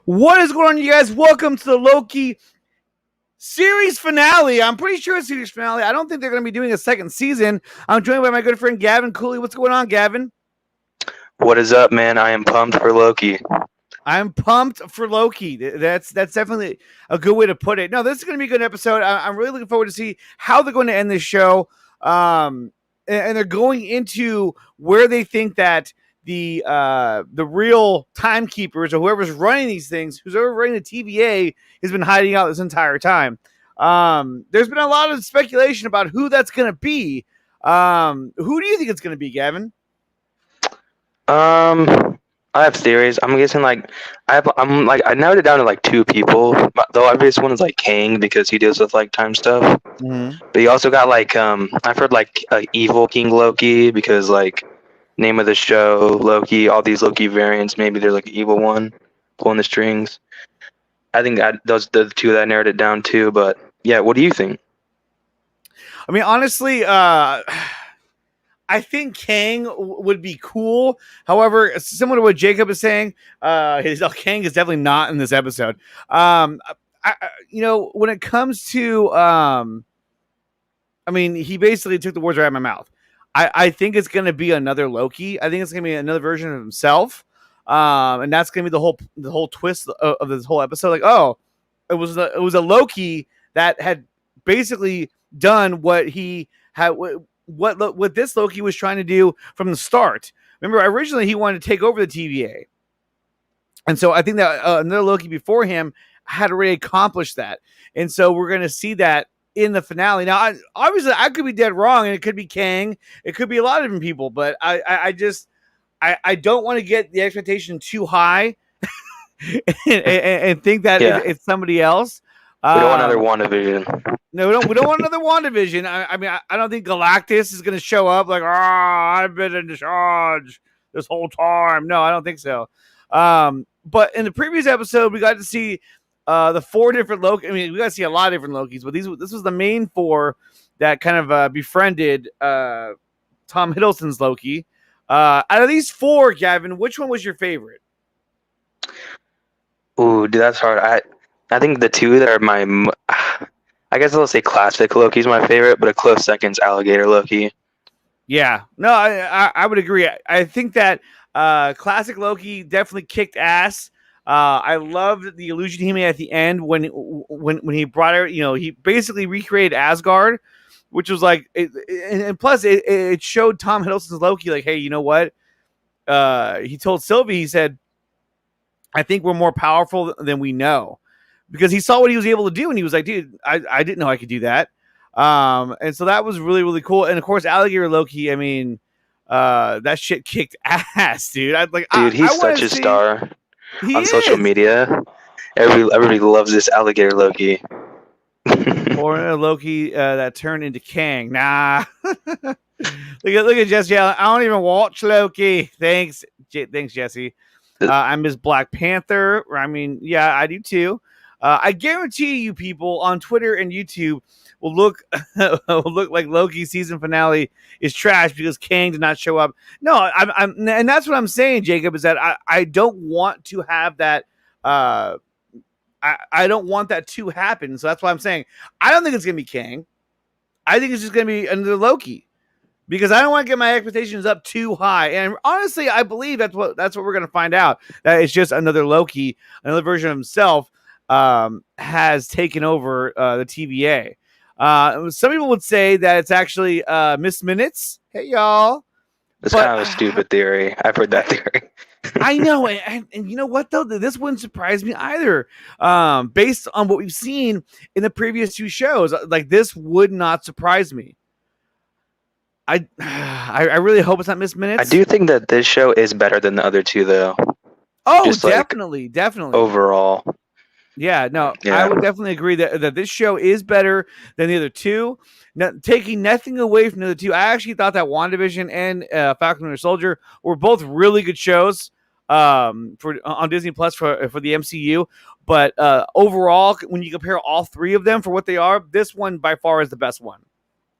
What is going on, you guys? Welcome to the Loki series finale. I'm pretty sure it's series finale. I don't think they're going to be doing a second season. I'm joined by my good friend Gavin Cooley. What's going on, Gavin? What is up, man? I am pumped for Loki. I'm pumped for Loki. That's definitely a good way to put it. No, this is going to be a good episode. I'm really looking forward to see how they're going to end this show. And they're going into where they think that the real timekeepers or whoever's running these things, who's ever running the TVA, has been hiding out this entire time. There's been a lot of speculation about who that's going to be. Who do you think it's going to be, Gavin? I have theories. I'm guessing I narrowed it down to like two people. The obvious one is like Kang because he deals with like time stuff. Mm-hmm. But you also got I've heard evil King Loki because like name of the show Loki. All these Loki variants. Maybe there's like an evil one pulling the strings. I think those are the two that I narrowed it down to. But yeah, what do you think? I mean, honestly, I think Kang would be cool. However, similar to what Jacob is saying, Kang is definitely not in this episode. When it comes to, he basically took the words right out of my mouth. I think it's going to be another Loki. I think it's going to be another version of himself, and that's going to be the whole twist of this whole episode. Like, oh, it was a Loki that had basically done what he had. What this Loki was trying to do from the start. Remember, originally he wanted to take over the TVA. And so I think that another Loki before him had already accomplished that. And so we're going to see that in the finale. Now, obviously, I could be dead wrong, and it could be Kang. It could be a lot of different people, but I don't want to get the expectation too high and think that it's somebody else. We don't want another WandaVision. No, we don't want another WandaVision. I don't think Galactus is going to show up like, I've been in charge this whole time. No, I don't think so. But in the previous episode, we got to see the four different Loki. I mean, we got to see a lot of different Lokis, but this was the main four that kind of befriended Tom Hiddleston's Loki. Out of these four, Gavin, which one was your favorite? Ooh, dude, that's hard. I think the two that are I guess I'll say classic Loki's my favorite, but a close second's Alligator Loki. Yeah, no, I would agree. I think that classic Loki definitely kicked ass. I loved the illusion he made at the end when he brought her. He basically recreated Asgard, which was like, and plus it showed Tom Hiddleston's Loki like, hey, you know what? He told Sylvie, he said, I think we're more powerful than we know. Because he saw what he was able to do, and he was like, dude, I didn't know I could do that. And so that was really, really cool. And, of course, Alligator Loki, I mean, that shit kicked ass, dude. He's such a star on social media. Everybody loves this Alligator Loki. Or a Loki that turned into Kang. Nah. look at Jesse Allen. I don't even watch Loki. Thanks, Jesse. I miss Black Panther. I mean, yeah, I do too. I guarantee you people on Twitter and YouTube will look like Loki's season finale is trash because Kang did not show up. No, and that's what I'm saying, Jacob, is that I don't want to have that. I don't want that to happen. So that's why I'm saying I don't think it's gonna be Kang. I think it's just gonna be another Loki because I don't want to get my expectations up too high. And honestly, I believe that's what we're gonna find out. That it's just another Loki, another version of himself. Has taken over the TVA. Some people would say that it's actually Miss Minutes. Hey, y'all. That's kind of a stupid theory. I've heard that theory. I know. And you know what, though? This wouldn't surprise me either. Based on what we've seen in the previous two shows, like this would not surprise me. I really hope it's not Miss Minutes. I do think that this show is better than the other two, though. Oh, just definitely. Overall. Yeah, no, yeah. I would definitely agree that this show is better than the other two. Now, taking nothing away from the other two, I actually thought that WandaVision and Falcon and Winter Soldier were both really good shows on Disney Plus for the MCU. But overall, when you compare all three of them for what they are, this one by far is the best one.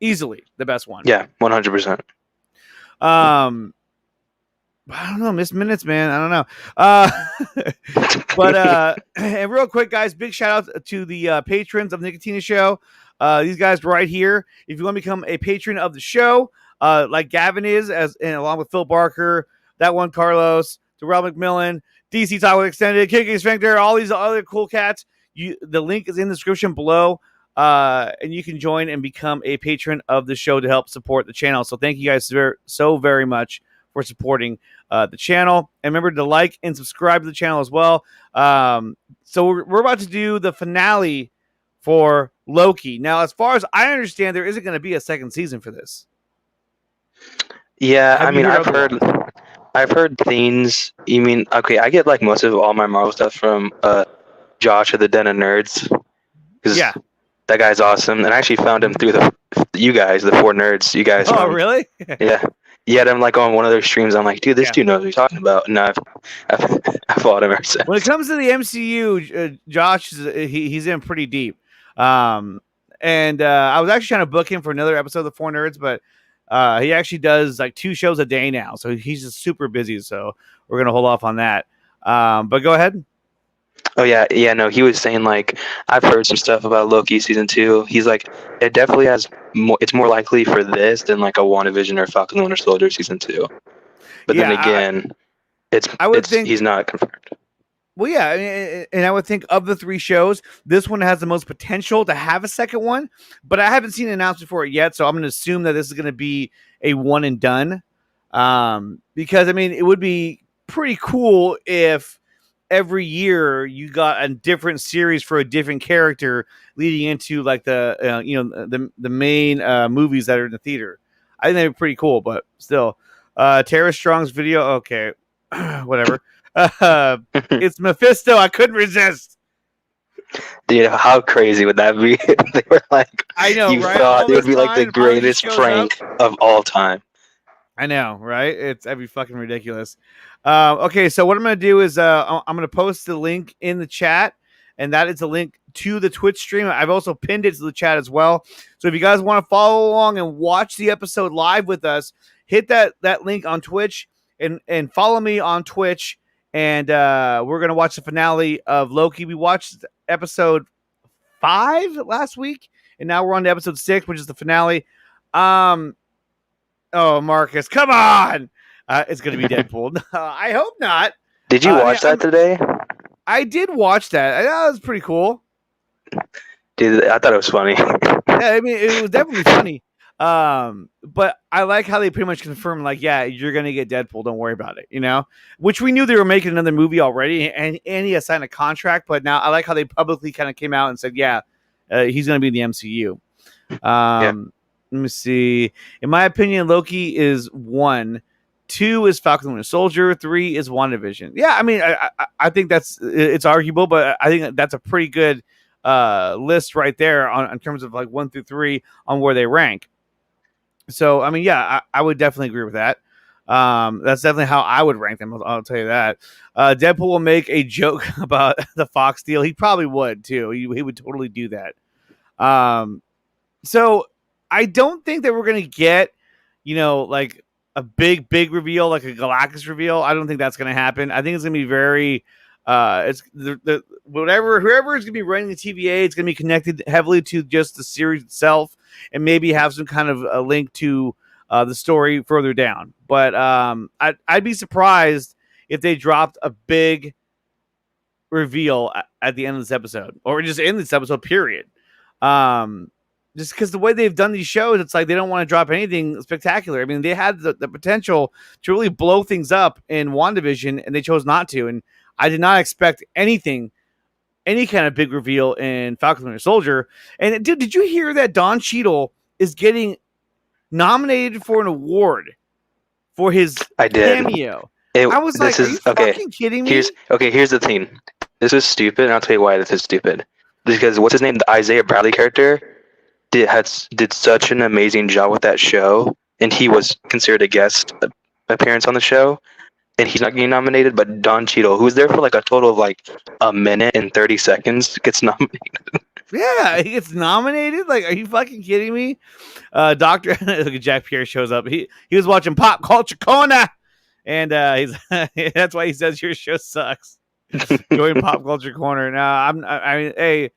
Easily the best one. Yeah, 100%. I don't know, missed minutes, man. I don't know. But and real quick, guys, big shout out to the patrons of the Nicotina Show. These guys right here. If you want to become a patron of the show, like Gavin is, and along with Phil Barker, that one Carlos, Darrell McMillan, DC Talk with Extended, Kicking Sphincter, all these other cool cats. The link is in the description below. And you can join and become a patron of the show to help support the channel. So thank you guys so very much for supporting the channel. And remember to like and subscribe to the channel as well. So we're about to do the finale for Loki. Now, as far as I understand, there isn't going to be a second season for this. Yeah, I mean, I've heard things. You mean, okay, I get like most of all my Marvel stuff from Josh of the Den of Nerds. Yeah. That guy's awesome, and I actually found him through you guys, the four nerds. You guys. Oh, really? Yeah. He had him like on one of their streams. I'm like, dude, this dude knows what he's talking about. And I've followed him ever since. When it comes to the MCU, Josh, he's in pretty deep. And I was actually trying to book him for another episode of the Four Nerds, but he actually does like 2 shows a day now, so he's just super busy. So we're gonna hold off on that. But go ahead. Oh yeah. No, he was saying like I've heard some stuff about Loki season 2. He's like, it definitely has more. It's more likely for this than like a WandaVision or Falcon and the Winter Soldier season 2. But then again, I would think he's not confirmed. Well, yeah, and I would think of the 3 shows, this one has the most potential to have a second one, but I haven't seen an announcement for it yet, so I'm going to assume that this is going to be a one and done. Because I mean, it would be pretty cool if every year you got a different series for a different character leading into like the main movies that are in the theater. I think that'd be pretty cool, but still, Tara Strong's video, okay, whatever. It's Mephisto. I couldn't resist. Dude, how crazy would that be? They were like, I know, you right? thought it would be like the greatest prank of all time. I know, right? That'd be fucking ridiculous. Okay, so what I'm going to do is I'm going to post the link in the chat, and that is a link to the Twitch stream. I've also pinned it to the chat as well. So if you guys want to follow along and watch the episode live with us, hit that link on Twitch and follow me on Twitch. And we're going to watch the finale of Loki. We watched episode 5 last week, and now we're on to episode 6, which is the finale. Oh, Marcus, come on! It's going to be Deadpool. I hope not. Did you watch that today? I did watch that. That was pretty cool. Dude, I thought it was funny. Yeah, I mean, it was definitely funny. But I like how they pretty much confirmed, like, yeah, you're going to get Deadpool. Don't worry about it, which we knew they were making another movie already, and he has signed a contract. But now I like how they publicly kind of came out and said, yeah, he's going to be in the MCU. Let me see. In my opinion, Loki is 1. 2 is Falcon and Winter Soldier. 3 is WandaVision. Yeah, I mean, I think it's arguable, but I think that's a pretty good list right there in terms of like 1 through 3 on where they rank. So, I mean, yeah, I would definitely agree with that. That's definitely how I would rank them. I'll tell you that. Deadpool will make a joke about the Fox deal. He probably would too. He would totally do that. So I don't think that we're going to get, like a big reveal, like a Galactus reveal. I don't think that's going to happen. I think it's going to be very, it's whoever is going to be running the TVA, it's going to be connected heavily to just the series itself, and maybe have some kind of a link to the story further down. But I'd be surprised if they dropped a big reveal at the end of this episode, or just in this episode, period. Just because the way they've done these shows, it's like they don't want to drop anything spectacular. I mean, they had the potential to really blow things up in WandaVision, and they chose not to. And I did not expect any kind of big reveal in Falcon and Winter Soldier. And dude, did you hear that Don Cheadle is getting nominated for an award for his cameo? I was like, are you fucking kidding me? Here's the thing. This is stupid, and I'll tell you why this is stupid. Because what's his name? The Isaiah Bradley character did such an amazing job with that show, and he was considered a guest appearance on the show, and he's not getting nominated. But Don Cheadle, who's there for like a total of like a minute and 30 seconds, gets nominated. Yeah, he gets nominated. Like, are you fucking kidding me? Look at Jack Pierre shows up. He was watching Pop Culture Corner, and he's that's why he says your show sucks. Join Pop Culture Corner. No, hey,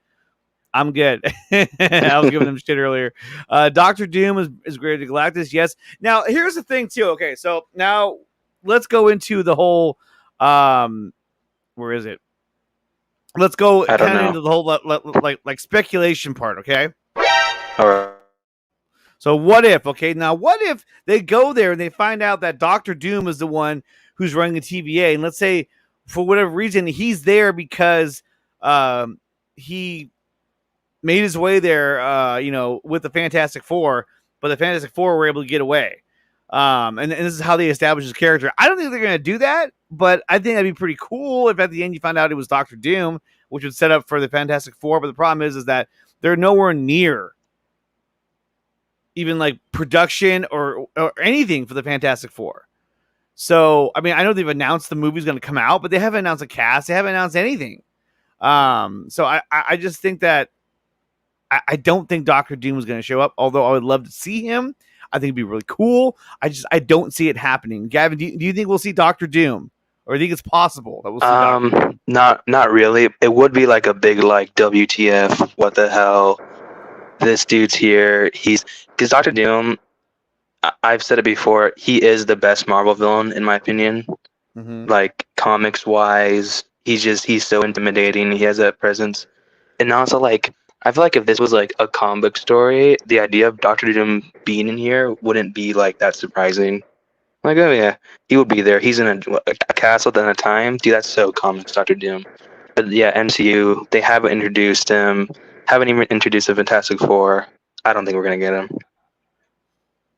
I'm good. I was giving them shit earlier. Doctor Doom is great. Galactus, yes. Now here's the thing too. Okay, so now let's go into the whole. Where is it? Let's go I don't kind of know. into the whole like speculation part. Okay. All right. So what if? Okay, now what if they go there and they find out that Doctor Doom is the one who's running the TVA, and let's say for whatever reason he's there because he made his way there, with the Fantastic Four, but the Fantastic Four were able to get away. And this is how they establish his character. I don't think they're going to do that, but I think that'd be pretty cool if at the end you find out it was Doctor Doom, which would set up for the Fantastic Four. But the problem is that they're nowhere near even like production or anything for the Fantastic Four. So, I mean, I know they've announced the movie's going to come out, but they haven't announced a cast. They haven't announced anything. So I just think that I don't think Doctor Doom is going to show up, although I would love to see him. I think it'd be really cool. I don't see it happening. Gavin, do you think we'll see Doctor Doom, or do you think it's possible that we'll see Doctor Doom? Not really. It would be like a big like WTF? What the hell? This dude's here. Because Doctor Doom. I've said it before. He is the best Marvel villain in my opinion. Mm-hmm. Like comics wise, he's so intimidating. He has that presence, and also like. I feel like if this was like a comic book story, the idea of Doctor Doom being in here wouldn't be like that surprising. Like, oh yeah, he would be there. He's in a castle at a time. Dude, that's so comics, Doctor Doom. But yeah, MCU, they haven't introduced him. Haven't even introduced the Fantastic Four. I don't think we're gonna get him.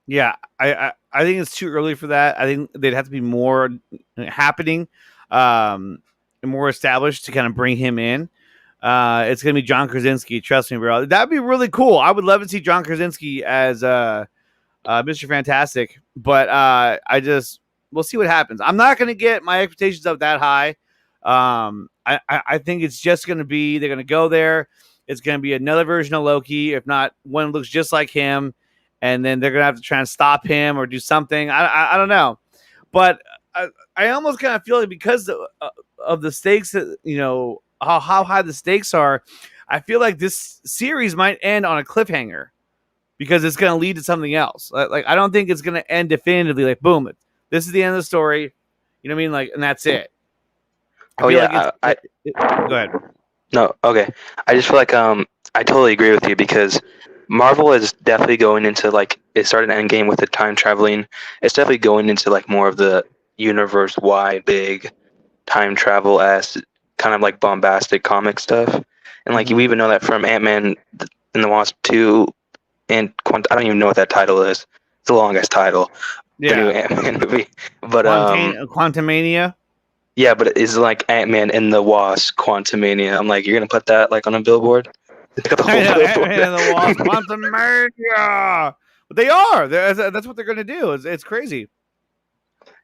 Yeah, I think it's too early for that. I think they'd have to be more happening, and more established to kind of bring him in. It's gonna be John Krasinski. Trust me, bro. That'd be really cool. I would love to see John Krasinski as Mr. Fantastic, but we'll see what happens. I'm not gonna get my expectations up that high. I think it's just gonna be they're gonna go there. It's gonna be another version of Loki, if not one that looks just like him, and then they're gonna have to try and stop him or do something. I don't know, but I almost kind of feel like because of the stakes that how high the stakes are, I feel like this series might end on a cliffhanger because it's going to lead to something else. Like I don't think it's going to end definitively. Like boom, this is the end of the story. You know what I mean? Like, and that's it. Go ahead. No, okay. I just feel like I totally agree with you because Marvel is definitely going into like it started Endgame with the time traveling. It's definitely going into like more of the universe wide big time travel as kind of like bombastic comic stuff, and like you even know that from Ant-Man and the Wasp 2 and I don't even know what that title is. It's the longest title. Yeah, the new Ant-Man movie. But Quantumania. Yeah, but it's like Ant-Man and the Wasp Quantumania. I'm like, you're gonna put that like on a billboard? Ant-Man and the Wasp Quantumania. But they are. That's what they're gonna do. It's crazy.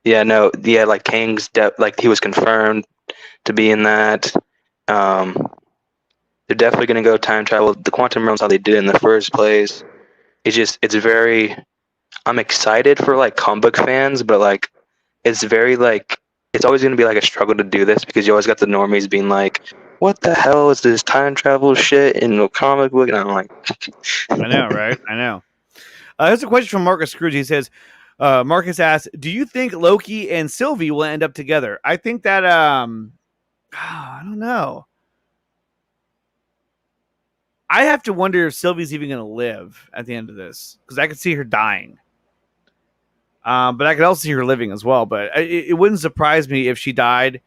Yeah, no, yeah, like Kang's like he was confirmed to be in that. They're definitely gonna go time travel. The quantum realm's how they did it in the first place. It's very. I'm excited for like comic book fans, but like, it's very like it's always gonna be like a struggle to do this because you always got the normies being like, "What the hell is this time travel shit in the comic book?" And I'm like, I know, right? I know. Here's a question from Marcus Scrooge. He says, Marcus asks, "Do you think Loki and Sylvie will end up together?" I think that I don't know. I have to wonder if Sylvie's even going to live at the end of this because I could see her dying. But I could also see her living as well. But it wouldn't surprise me if she died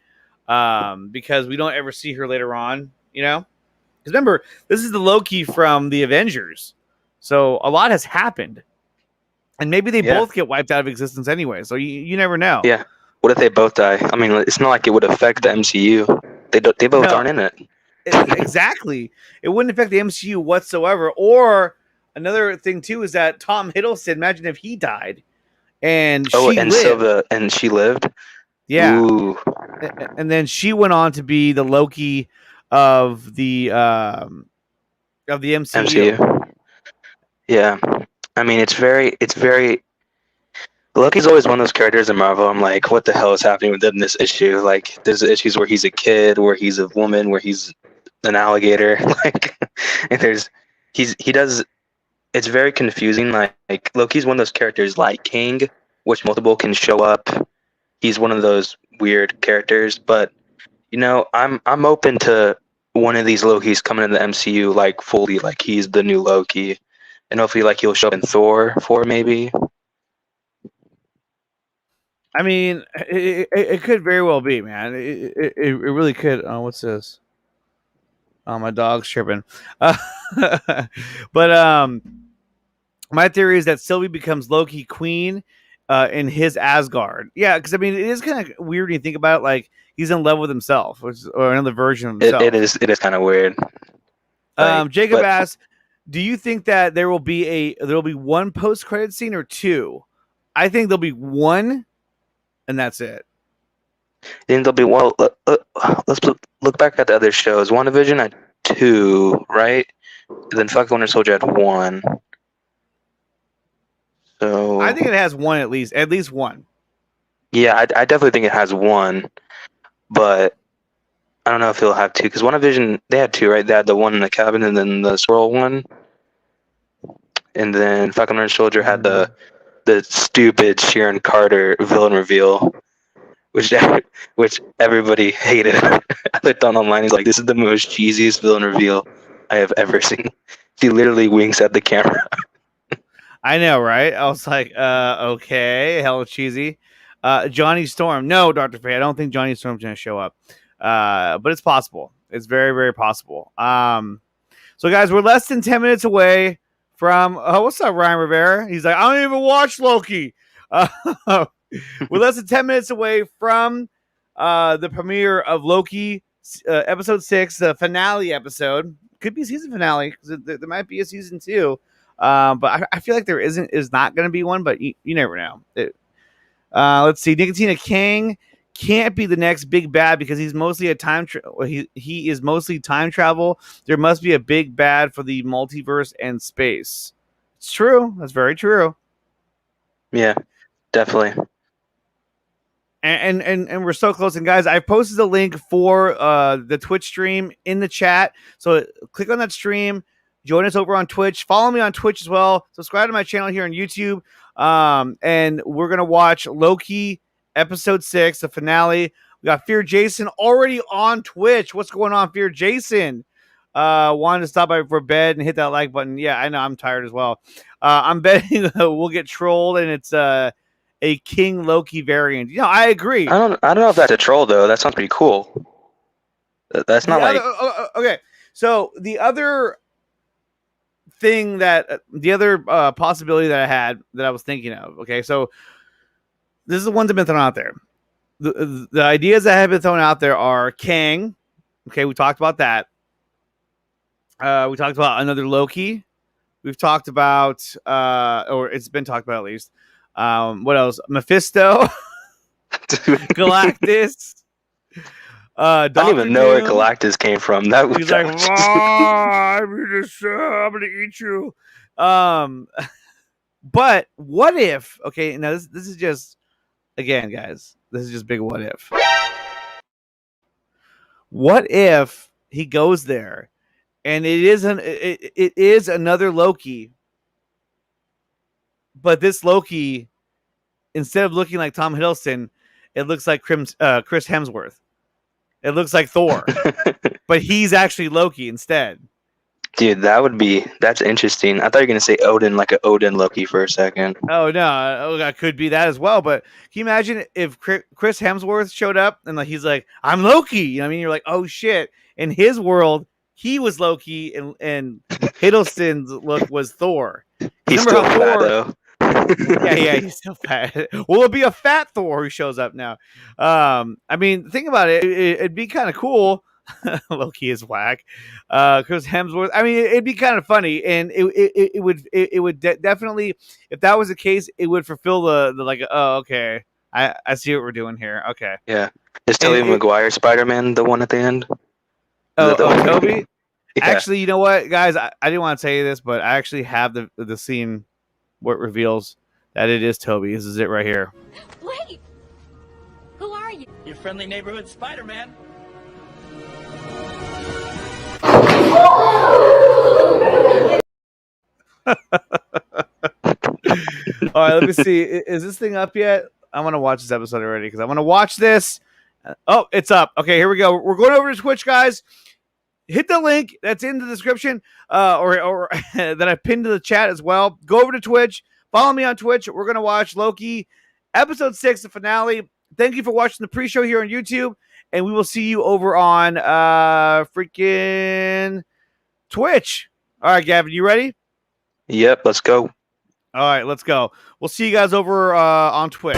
because we don't ever see her later on, you know? Because remember, this is the Loki from the Avengers. So a lot has happened. And maybe they both get wiped out of existence anyway. So you never know. Yeah. What if they both die? I mean, it's not like it would affect the MCU. They both aren't in it. Exactly. It wouldn't affect the MCU whatsoever. Or another thing, too, is that Tom Hiddleston, imagine if he died. And she lived. Silva, and she lived? Yeah. Ooh. And then she went on to be the Loki of the MCU. Yeah. I mean, it's very Loki's always one of those characters in Marvel. I'm like, what the hell is happening with him in this issue? Like, there's issues where he's a kid, where he's a woman, where he's an alligator. Like, and he does. It's very confusing. Like Loki's one of those characters like King, which multiple can show up. He's one of those weird characters, but I'm open to one of these Lokis coming in the MCU like fully, like he's the new Loki, and hopefully like he'll show up in Thor 4 maybe. I mean, it could very well be, man. It really could. Oh, what's this? Oh, my dog's tripping. But my theory is that Sylvie becomes Loki queen in his Asgard. Yeah, because I mean, it is kind of weird when you think about it. Like he's in love with himself, or another version of himself. It is kind of weird. Jacob asks, "Do you think that there will be one post credit scene or two?" I think there'll be one, and that's it. Then there'll be let's look back at the other shows. WandaVision had 2, right? And then Falcon Winter Soldier had 1. So I think it has one at least one. Yeah, I definitely think it has 1, but I don't know if it'll have 2 because WandaVision they had 2, right? They had the one in the cabin and then the squirrel one, and then Falcon Winter Soldier had the stupid Sharon Carter villain reveal, which everybody hated. I looked on online. He's like, "This is the most cheesiest villain reveal I have ever seen." She literally winks at the camera. I know, right? I was like, okay, hella cheesy. Johnny Storm. No, Dr. Faye, I don't think Johnny Storm's going to show up. But it's possible. It's very, very possible. So, guys, we're less than 10 minutes away from. What's up, Ryan Rivera? He's like, I don't even watch Loki. We're less than 10 minutes away from the premiere of Loki episode 6, the finale episode. Could be season finale because there might be a season 2. But I feel like there is not going to be one, but you never know. Let's see. Nicotina Kang can't be the next big bad because he's mostly a he is mostly time travel. There must be a big bad for the multiverse and space. It's true. That's very true. Yeah, definitely. And we're so close. And guys, I posted the link for the Twitch stream in the chat. So click on that stream. Join us over on Twitch. Follow me on Twitch as well. Subscribe to my channel here on YouTube. And we're gonna watch Loki episode 6, the finale. We got Fear Jason already on Twitch. What's going on, Fear Jason? Wanted to stop by for bed and hit that like button. Yeah, I know I'm tired as well. I'm betting we'll get trolled, and it's a King Loki variant. I agree. I don't know if that's a troll though. That sounds pretty cool. That's not okay. So the other thing the other possibility that I had that I was thinking of. Okay, so this is the ones that have been thrown out there. The ideas that have been thrown out there are Kang. Okay, we talked about that. We talked about another Loki. We've talked about, or it's been talked about at least. What else? Mephisto, Galactus. I don't even know where Galactus came from. He's like, I'm gonna eat you. But what if? Okay, now this is just, again, guys, this is just big what if. What if he goes there, and it is another Loki, but this Loki, instead of looking like Tom Hiddleston, it looks like Chris Hemsworth. It looks like Thor, but he's actually Loki instead. Dude, that's interesting. I thought you were going to say Odin, like an Odin Loki for a second. Oh, no. That could be that as well. But can you imagine if Chris Hemsworth showed up and he's like, I'm Loki? You know what I mean? You're like, oh, shit. In his world, he was Loki, and Hiddleston's look was Thor. He's still fat, though. yeah, he's still fat. Well, it'll be a fat Thor who shows up now. I mean, think about it. It'd be kind of cool. Loki is whack. Chris Hemsworth. I mean, it'd be kind of funny, and it would definitely, if that was the case, it would fulfill the like. Oh, okay. I see what we're doing here. Okay. Yeah. Is Tobey Maguire Spider-Man the one at the end? Toby? Yeah. Actually, you know what, guys? I didn't want to tell you this, but I actually have the scene where it reveals that it is Toby. This is it right here. Wait! Who are you? Your friendly neighborhood Spider-Man. All right, let me see. Is this thing up yet? I want to watch this episode already because I want to watch this. Oh, it's up. Okay, here we go. We're going over to Twitch, guys. Hit the link that's in the description, or that I pinned to the chat as well. Go over to Twitch. Follow me on Twitch. We're gonna watch Loki, episode 6, the finale. Thank you for watching the pre-show here on YouTube, and we will see you over on freaking Twitch. All right, Gavin, you ready? Yep, let's go. All right, let's go. We'll see you guys over on Twitch.